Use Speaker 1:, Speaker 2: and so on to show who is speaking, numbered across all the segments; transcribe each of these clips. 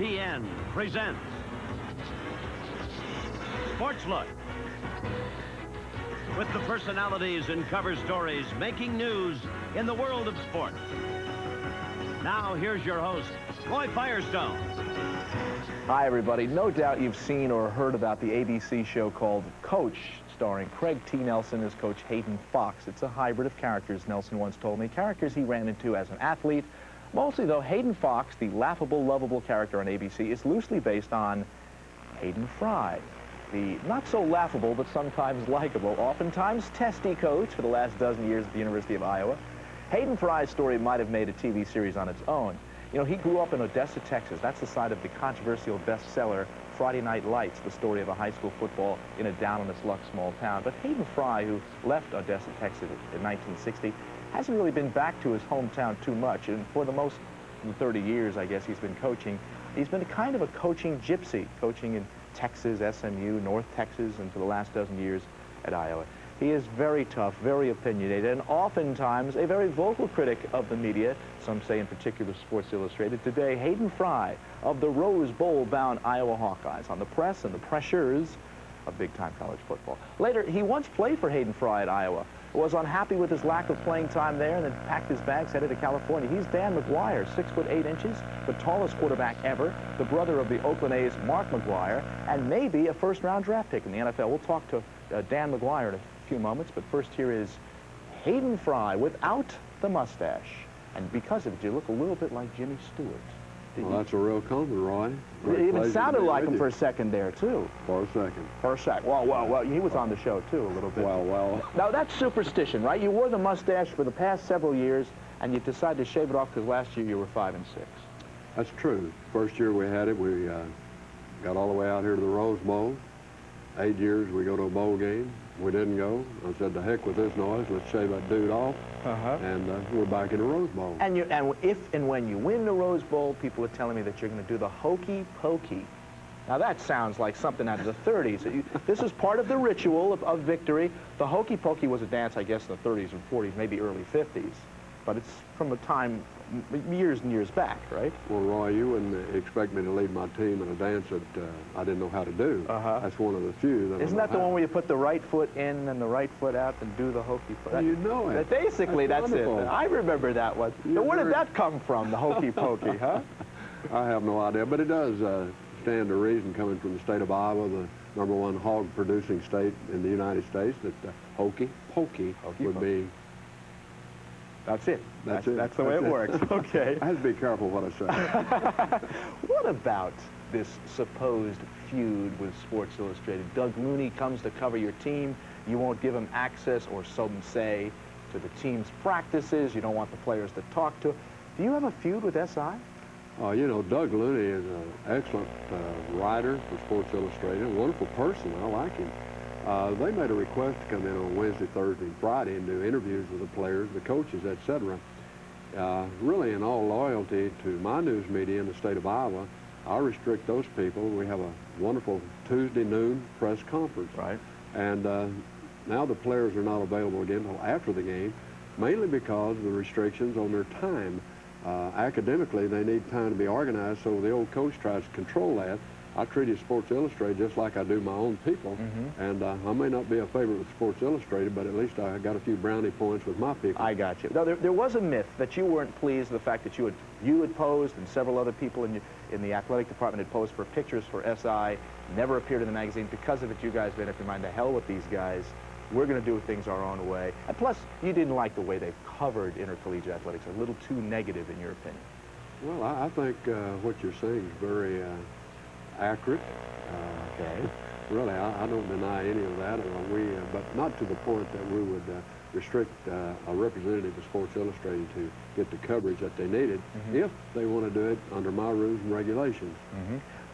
Speaker 1: ESPN presents SportsLook, with the personalities and cover stories making news in the world of sports. Now, here's your host, Roy Firestone.
Speaker 2: Hi, everybody. No doubt you've seen or heard about the ABC show called Coach, starring Craig T. Nelson as Coach Hayden Fox. It's a hybrid of characters, Nelson once told me, characters he ran into as an athlete. Mostly, though, Hayden Fox, the laughable, lovable character on ABC, is loosely based on Hayden Fry, the not-so-laughable but sometimes likable, oftentimes testy coach for the last dozen years at the University of Iowa. Hayden Fry's story might have made a TV series on its own. You know, he grew up in Odessa, Texas. That's the site of the controversial bestseller Friday Night Lights, the story of a high school football in a down-on-its-luck small town. But Hayden Fry, who left Odessa, Texas in 1960, hasn't really been back to his hometown too much. And for the most 30 years, I guess, he's been coaching. He's been kind of a coaching gypsy, coaching in Texas, SMU, North Texas, and for the last dozen years at Iowa. He is very tough, very opinionated, and oftentimes a very vocal critic of the media, some say in particular Sports Illustrated. Today, Hayden Fry of the Rose Bowl-bound Iowa Hawkeyes on the press and the pressures of big-time college football. Later, he once played for Hayden Fry at Iowa, was unhappy with his lack of playing time there, and then packed his bags, headed to California. He's Dan McGuire, 6'8", the tallest quarterback ever, the brother of the Oakland A's Mark McGuire, and maybe a first-round draft pick in the NFL. We'll talk to Dan McGuire in a few moments, but first here is Hayden Fry without the mustache. And because of it, you look a little bit like Jimmy Stewart.
Speaker 3: Well, that's a real compliment, Roy.
Speaker 2: It even sounded like him for a second there, too.
Speaker 3: For a second.
Speaker 2: For a sec. Well, he was on the show, too, a little bit.
Speaker 3: Well.
Speaker 2: Now, that's superstition, right? You wore the mustache for the past several years, and you decided to shave it off because last year you were 5 and 6.
Speaker 3: That's true. First year we had it, we got all the way out here to the Rose Bowl. 8 years we go to a bowl game. We didn't go. I said, to heck with this noise. Let's shave that dude off. And we're back in the Rose Bowl.
Speaker 2: And if and when you win the Rose Bowl, people are telling me that you're going to do the Hokey Pokey. Now, that sounds like something out of the 30s. This is part of the ritual of victory. The Hokey Pokey was a dance, I guess, in the 30s and 40s, maybe early 50s. But it's from a time years and years back, right?
Speaker 3: Well, Roy, you wouldn't expect me to lead my team in a dance that I didn't know how to do. That's one of the few that
Speaker 2: Isn't that the one where you put the right foot in and the right foot out and do the Hokey Pokey?
Speaker 3: Well, you know it.
Speaker 2: Basically, that's it. I remember that one. Now, where did that come from, the Hokey Pokey, huh?
Speaker 3: I have no idea, but it does stand to reason, coming from the state of Iowa, the #1 hog-producing state in the United States, that Hokey Pokey would be.
Speaker 2: That's it.
Speaker 3: That's it.
Speaker 2: That's the way it works. Okay.
Speaker 3: I have to be careful what I say.
Speaker 2: What about this supposed feud with Sports Illustrated? Doug Looney comes to cover your team. You won't give him access, or some say, to the team's practices. You don't want the players to talk to. Do you have a feud with SI?
Speaker 3: You know, Doug Looney is an excellent writer for Sports Illustrated, a wonderful person. I like him. They made a request to come in on Wednesday, Thursday, and Friday and do interviews with the players, the coaches, etc. Really, in all loyalty to my news media in the state of Iowa, I restrict those people. We have a wonderful Tuesday noon press conference.
Speaker 2: Right.
Speaker 3: And now the players are not available again until after the game, mainly because of the restrictions on their time. Academically, they need time to be organized, so the old coach tries to control that. I treated Sports Illustrated just like I do my own people, and I may not be a favorite with Sports Illustrated, but at least I got a few brownie points with my people.
Speaker 2: I got you. Now, there was a myth that you weren't pleased with the fact that you had posed, and several other people in the athletic department had posed for pictures for SI, never appeared in the magazine. Because of it, you guys made up your mind, to hell with these guys. We're going to do things our own way. And plus, you didn't like the way they covered intercollegiate athletics. A little too negative, in your opinion.
Speaker 3: Well, I think what you're saying is very accurate.
Speaker 2: Okay.
Speaker 3: Really, I don't deny any of that, but not to the point that we would restrict a representative of Sports Illustrated to get the coverage that they needed if they want to do it under my rules and regulations.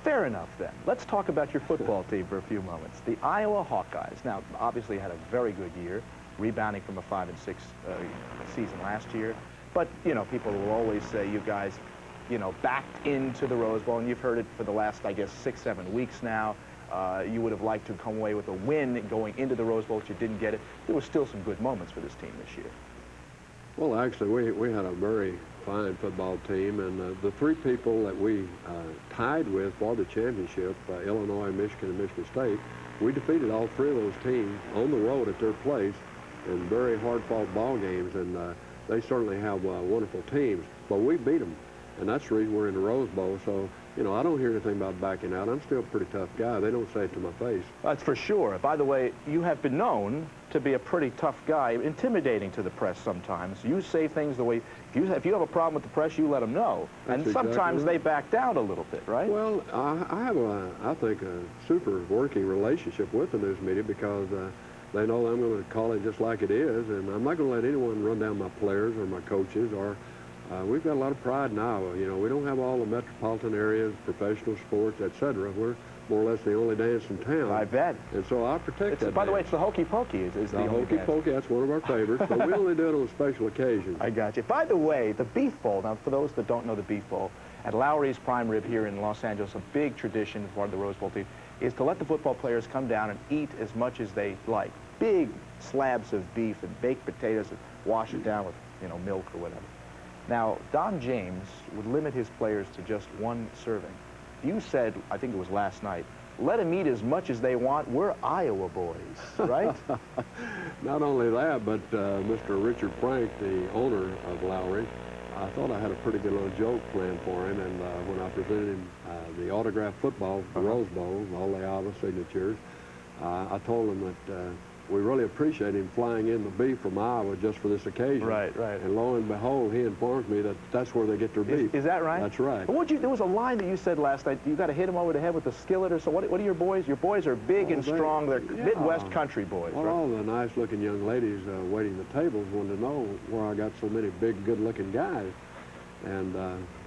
Speaker 2: Fair enough, then. Let's talk about your football team for a few moments. The Iowa Hawkeyes, now, obviously had a very good year, rebounding from a 5 and 6 season last year. But, you know, people will always say you guys, you know, backed into the Rose Bowl, and you've heard it for the last, I guess, 6-7 weeks now. You would have liked to come away with a win going into the Rose Bowl, but you didn't get it. There were still some good moments for this team this year.
Speaker 3: Well, actually, we had a very fine football team, and the three people that we tied with for the championship, Illinois, Michigan, and Michigan State, we defeated all three of those teams on the road at their place in very hard-fought ball games, and they certainly have wonderful teams, but we beat them, and that's the reason we're in the Rose Bowl. So, you know, I don't hear anything about backing out. I'm still a pretty tough guy. They don't say it to my face.
Speaker 2: That's for sure. By the way, you have been known to be a pretty tough guy, intimidating to the press sometimes. You say things the way, if you have a problem with the press, you let them know.
Speaker 3: That's
Speaker 2: and sometimes
Speaker 3: exactly right.
Speaker 2: they back down a little bit, right?
Speaker 3: Well, I have, I think, a super working relationship with the news media because they know I'm going to call it just like it is, and I'm not going to let anyone run down my players or my coaches. Or we've got a lot of pride in Iowa. You know, we don't have all the metropolitan areas, professional sports, etc. We're more or less the only dance in town.
Speaker 2: I bet.
Speaker 3: And so I protect that.
Speaker 2: By the way,
Speaker 3: dance.
Speaker 2: it's the Hokey Pokey. Is the
Speaker 3: Hokey Pokey, that's one of our favorites, but we only do it on special occasions.
Speaker 2: I got you. By the way, the Beef Bowl, now for those that don't know the Beef Bowl, at Lowry's Prime Rib here in Los Angeles, a big tradition for the Rose Bowl team is to let the football players come down and eat as much as they like. Big slabs of beef and baked potatoes and wash it down with, you know, milk or whatever. Now, Don James would limit his players to just one serving. You said, I think it was last night, let them eat as much as they want. We're Iowa boys, right?
Speaker 3: Not only that, but Mr. Richard Frank, the owner of Lowry, I thought I had a pretty good little joke planned for him, and when I presented him the autographed football for the Rose Bowl, all the Iowa signatures, I told him that we really appreciate him flying in the beef from Iowa just for this occasion.
Speaker 2: Right, right.
Speaker 3: And lo and behold, he informs me that that's where they get their beef.
Speaker 2: Is that right?
Speaker 3: That's right.
Speaker 2: There was a line that you said last night. You got to hit him over the head with a skillet or so. What are your boys? Your boys are big and strong. They're Midwest country boys.
Speaker 3: Well,
Speaker 2: right?
Speaker 3: all the nice-looking young ladies waiting the tables wanted to know where I got so many big, good-looking guys. And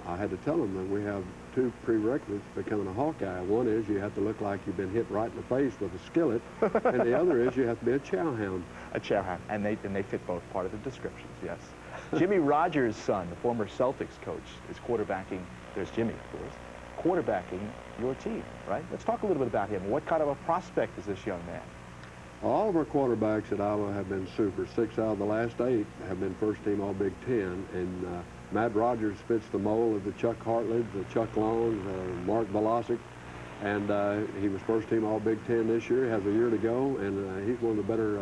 Speaker 3: I had to tell them that we have two prerequisites to becoming a Hawkeye. One is you have to look like you've been hit right in the face with a skillet, and the other is you have to be a chow hound.
Speaker 2: A chow hound, and they fit both part of the descriptions, yes. Jimmy Rodgers' son, the former Celtics coach, is quarterbacking, there's Jimmy, of course, quarterbacking your team, right? Let's talk a little bit about him. What kind of a prospect is this young man?
Speaker 3: All of our quarterbacks at Iowa have been super. 6 out of the last 8 have been first-team All-Big Ten, and Matt Rodgers fits the mold of the Chuck Hartledge, the Chuck Longs, Mark Velocic, and he was first-team All-Big Ten this year. He has a year to go, and he's one of the better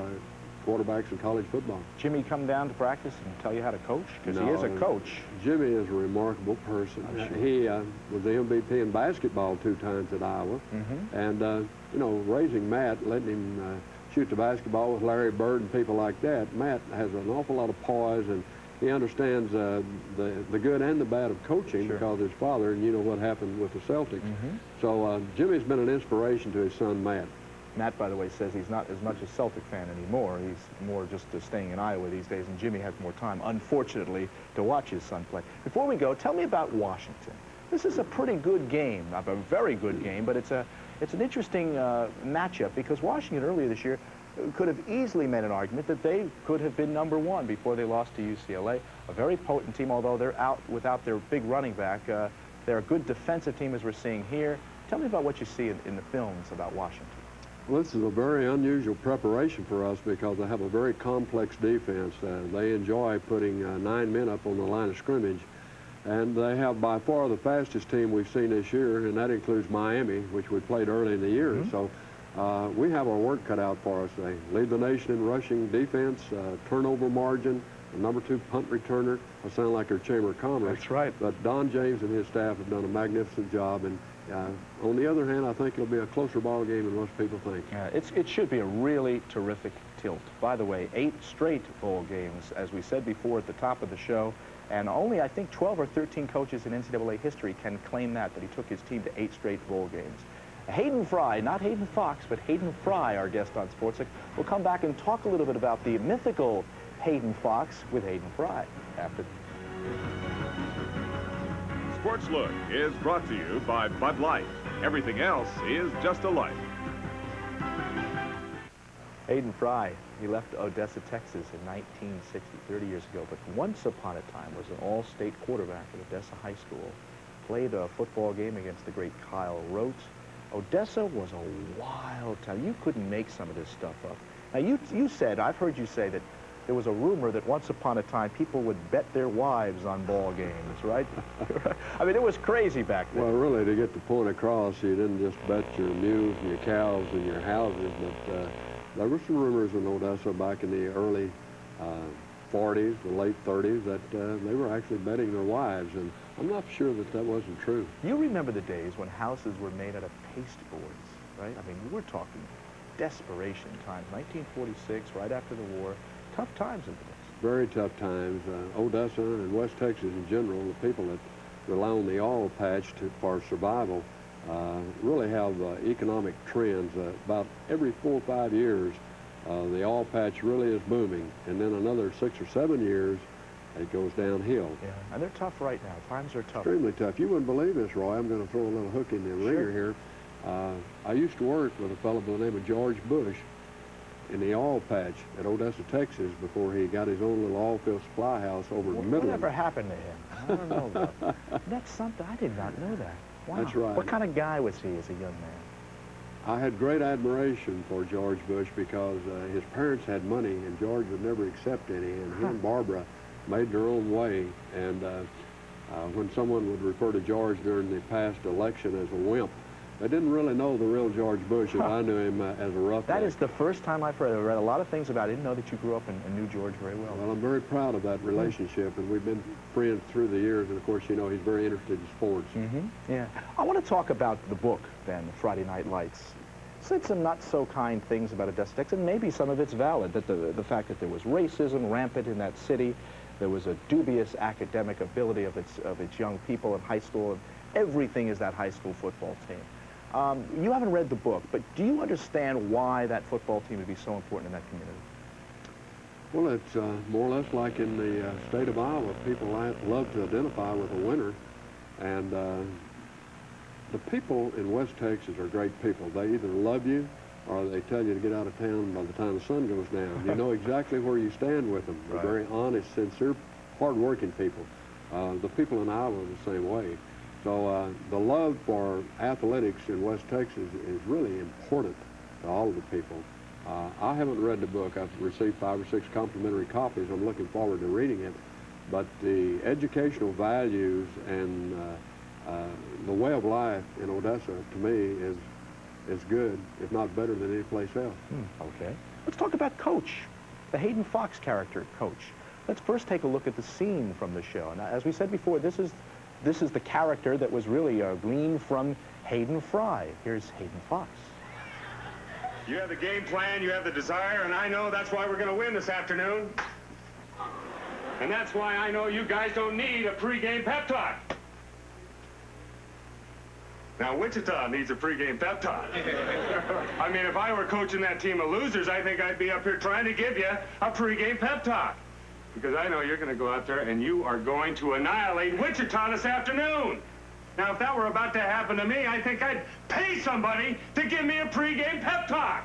Speaker 3: quarterbacks in college football.
Speaker 2: Jimmy come down to practice and tell you how to coach? Because he is a coach.
Speaker 3: Jimmy is a remarkable person. Sure. He was the MVP in basketball 2 times at Iowa, and you know, raising Matt, letting him shoot the basketball with Larry Bird and people like that, Matt has an awful lot of poise, and he understands the good and the bad of coaching because his father, and you know what happened with the Celtics. So Jimmy's been an inspiration to his son, Matt.
Speaker 2: Matt, by the way, says he's not as much a Celtic fan anymore. He's more just staying in Iowa these days, and Jimmy has more time, unfortunately, to watch his son play. Before we go, tell me about Washington. This is a pretty good game, a very good game, but it's an interesting matchup because Washington earlier this year could have easily made an argument that they could have been #1 before they lost to UCLA. A very potent team, although they're out without their big running back. They're a good defensive team, as we're seeing here. Tell me about what you see in the films about Washington. Well,
Speaker 3: this is a very unusual preparation for us because they have a very complex defense. They enjoy putting 9 men up on the line of scrimmage. And they have by far the fastest team we've seen this year, and that includes Miami, which we played early in the year. So we have our work cut out for us. They lead the nation in rushing defense, turnover margin, the #2 punt returner. I sound like our Chamber of Commerce.
Speaker 2: That's right.
Speaker 3: But Don James and his staff have done a magnificent job. And on the other hand, I think it'll be a closer ball game than most people think.
Speaker 2: It should be a really terrific tilt. By the way, 8 straight bowl games, as we said before at the top of the show. And only, I think, 12 or 13 coaches in NCAA history can claim that he took his team to 8 straight bowl games. Hayden Fry, not Hayden Fox, but Hayden Fry, our guest on SportsLook. We'll come back and talk a little bit about the mythical Hayden Fox with Hayden Fry after.
Speaker 4: SportsLook is brought to you by Bud Light. Everything else is just a light.
Speaker 2: Hayden Fry, he left Odessa, Texas in 1960, 30 years ago, but once upon a time was an all-state quarterback at Odessa High School. Played a football game against the great Kyle Rote. Odessa was a wild town. You couldn't make some of this stuff up. Now, you said, I've heard you say that there was a rumor that once upon a time people would bet their wives on ball games, right? I mean, it was crazy back then.
Speaker 3: Well, really, to get the point across, you didn't just bet your mules and your cows and your houses, but there were some rumors in Odessa back in the early 40s, the late 30s, that they were actually betting their wives, and I'm not sure that that wasn't true.
Speaker 2: You remember the days when houses were made out of pasteboards, right? I mean, we're talking desperation times. 1946, right after the war, tough times in the place.
Speaker 3: Very tough times. Odessa and West Texas in general, the people that rely on the oil patch for survival, really have economic trends. About every 4 or 5 years, the oil patch really is booming, and then another 6 or 7 years, it goes downhill.
Speaker 2: Yeah, and they're tough right now. Times are tough.
Speaker 3: Extremely tough. You wouldn't believe this, Roy. I'm going to throw a little hook in the ringer here. I used to work with a fellow by the name of George Bush in the oil patch at Odessa, Texas, before he got his own little oil field supply house over in Midland.
Speaker 2: Whatever happened to him? I don't know that. That's something. I did not know that. Wow.
Speaker 3: That's right.
Speaker 2: What kind of guy was he as a young man?
Speaker 3: I had great admiration for George Bush because his parents had money and George would never accept any, and he and Barbara made their own way. And when someone would refer to George during the past election as a wimp, they didn't really know the real George Bush as I knew him as a roughneck.
Speaker 2: That is the first time I've heard. I read a lot of things about it. I didn't know that you grew up and knew George very well.
Speaker 3: Well, I'm very proud of that relationship, and we've been friends through the years. And of course, you know, he's very interested in sports.
Speaker 2: Yeah. I want to talk about the book, then, Friday Night Lights. Said some not so kind things about Odessa, Texas, and maybe some of it's valid. That the fact that there was racism rampant in that city, there was a dubious academic ability of its young people in high school, and everything is that high school football team. You haven't read the book, but do you understand why that football team would be so important in that community?
Speaker 3: Well, it's more or less like in the state of Iowa. People love to identify with a winner, and the people in West Texas are great people. They either love you or they tell you to get out of town by the time the sun goes down. You know exactly where you stand with them. They're very honest, sincere, hard-working people. The people in Iowa are the same way. So the love for athletics in West Texas is really important to all of the people. I haven't read the book. I've received 5 or 6 complimentary copies. I'm looking forward to reading it. But the educational values and the way of life in Odessa, to me, is good, if not better than any place else.
Speaker 2: Okay. Let's talk about Coach, the Hayden Fox character, Coach. Let's first take a look at the scene from the show. Now, as we said before, this is the character that was really gleaned from Hayden Fry. Here's Hayden Fox.
Speaker 5: You have the game plan, you have the desire, and I know that's why we're going to win this afternoon. And that's why I know you guys don't need a pregame pep talk. Now, Wichita needs a pregame pep talk. I mean, if I were coaching that team of losers, I think I'd be up here trying to give you a pregame pep talk. Because I know you're going to go out there and you are going to annihilate Wichita this afternoon. Now, if that were about to happen to me, I think I'd pay somebody to give me a pregame pep talk.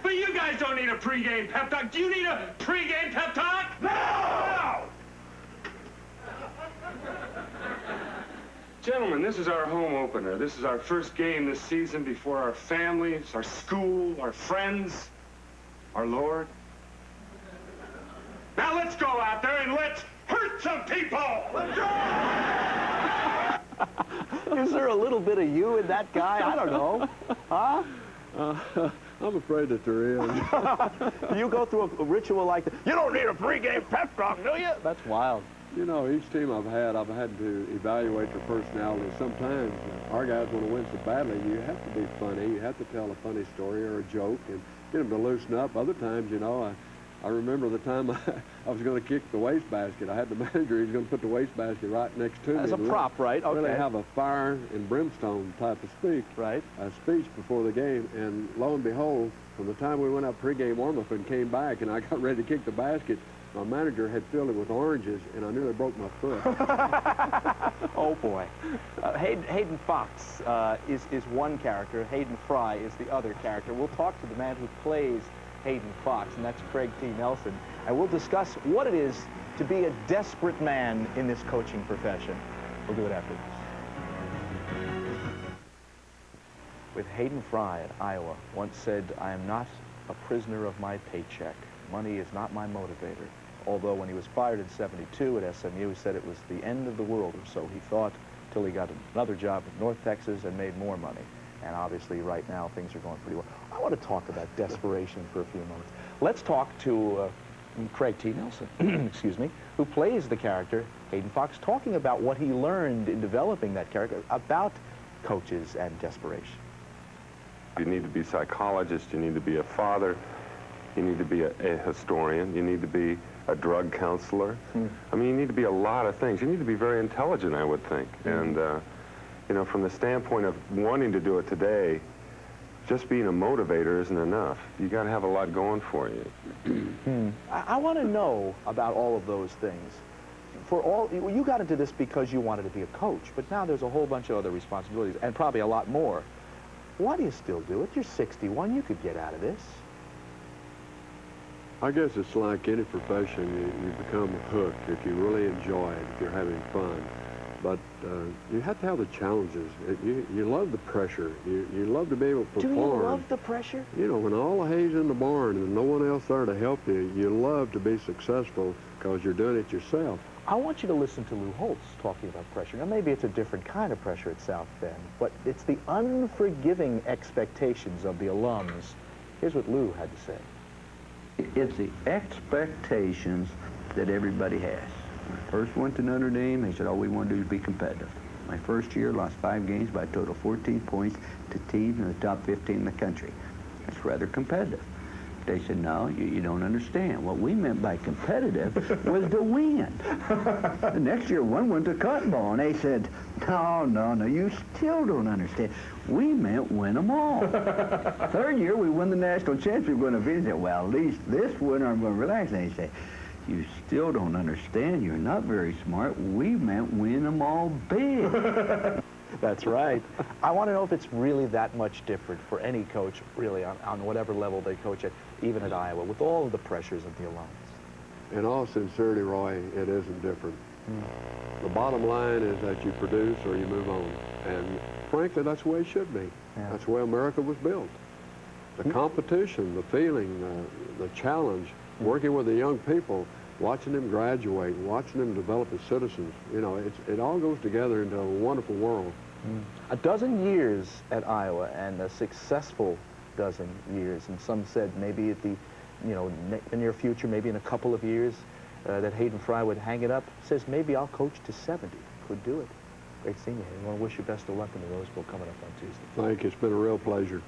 Speaker 5: But you guys don't need a pregame pep talk. Do you need a pregame pep talk? No! Gentlemen, this is our home opener. This is our first game this season before our families, our school, our friends, our Lord. Now let's go out there and let's hurt some people! Let's go!
Speaker 2: Is there a little bit of you in that guy? I don't know. Huh?
Speaker 3: I'm afraid that there is.
Speaker 2: You go through a ritual like that. You don't need a pregame pep talk, do you? That's wild.
Speaker 3: You know, each team I've had to evaluate their personality. Sometimes our guys want to win so badly, you have to be funny. You have to tell a funny story or a joke and get them to loosen up. Other times, you know, I remember the time I was going to kick the wastebasket. I had the manager, he was going to put the wastebasket right next to me.
Speaker 2: As a prop, right? Okay.
Speaker 3: Really have a fire and brimstone type of speech before the game. And lo and behold, from the time we went out pregame warm-up and came back and I got ready to kick the basket, my manager had filled it with oranges, and I nearly broke my foot.
Speaker 2: Oh, boy. Hayden Fox is one character. Hayden Fry is the other character. We'll talk to the man who plays Hayden Fox, and that's Craig T. Nelson. And we'll discuss what it is to be a desperate man in this coaching profession. We'll do it after this. With Hayden Fry at Iowa once said, "I am not a prisoner of my paycheck, Money is not my motivator. Although when he was fired in '72 at SMU, he said it was the end of the world, or so he thought, till he got another job in North Texas and made more money. And obviously, right now, things are going pretty well. I want to talk about desperation for a few moments. Let's talk to Craig T. Nelson, excuse me, who plays the character Hayden Fox, talking about what he learned in developing that character about coaches and desperation.
Speaker 6: You need to be a psychologist, you need to be a father, you need to be a historian, you need to be a drug counselor. I mean, you need to be a lot of things. You need to be very intelligent, I would think. And, you know, from the standpoint of wanting to do it today, just being a motivator isn't enough. You got to have a lot going for you.
Speaker 2: I want to know about all of those things. You got into this because you wanted to be a coach, but now there's a whole bunch of other responsibilities, and probably a lot more. Why do you still do it? You're 61. You could get out of this.
Speaker 3: I guess it's like any profession. You become hooked if you really enjoy it, if you're having fun. But you have to have the challenges. You love the pressure. You love to be able to perform.
Speaker 2: Do you love the pressure?
Speaker 3: You know, when all the hay's in the barn and no one else there to help you, you love to be successful because you're doing it yourself.
Speaker 2: I want you to listen to Lou Holtz talking about pressure. Now, maybe it's a different kind of pressure at South Bend, but it's the unforgiving expectations of the alums. Here's what Lou had to say.
Speaker 7: It's the expectations that everybody has. When I first went to Notre Dame, they said, all we want to do is be competitive. My first year, lost 5 games by a total of 14 points to teams in the top 15 in the country. That's rather competitive. They said, no, you don't understand. What we meant by competitive was to win. The next year, one went to Cotton Bowl, and they said, no, you still don't understand. We meant win them all. Third year, we won the national championship. We're going to visit. Well, at least this winter, I'm going to relax. And they say, you still don't understand. You're not very smart. We meant win them all big.
Speaker 2: That's right. I want to know if it's really that much different for any coach, really, on whatever level they coach at, even at Iowa, with all of the pressures of the alums.
Speaker 3: In all sincerity, Roy, it isn't different. The bottom line is that you produce or you move on. And frankly, that's the way it should be.
Speaker 2: Yeah.
Speaker 3: That's the way America was built. The competition, the feeling, the challenge, working with the young people, watching them graduate, watching them develop as citizens, you know, it all goes together into a wonderful world.
Speaker 2: A dozen years at Iowa and a successful dozen years, and some said maybe at the, the near future, maybe in a couple of years, that Hayden Fry would hang it up. Says maybe I'll coach to 70. Could do it. Great seeing you, Hayden. I want to wish you best of luck in the Rose Bowl coming up on Tuesday.
Speaker 3: Thank you. It's been a real pleasure.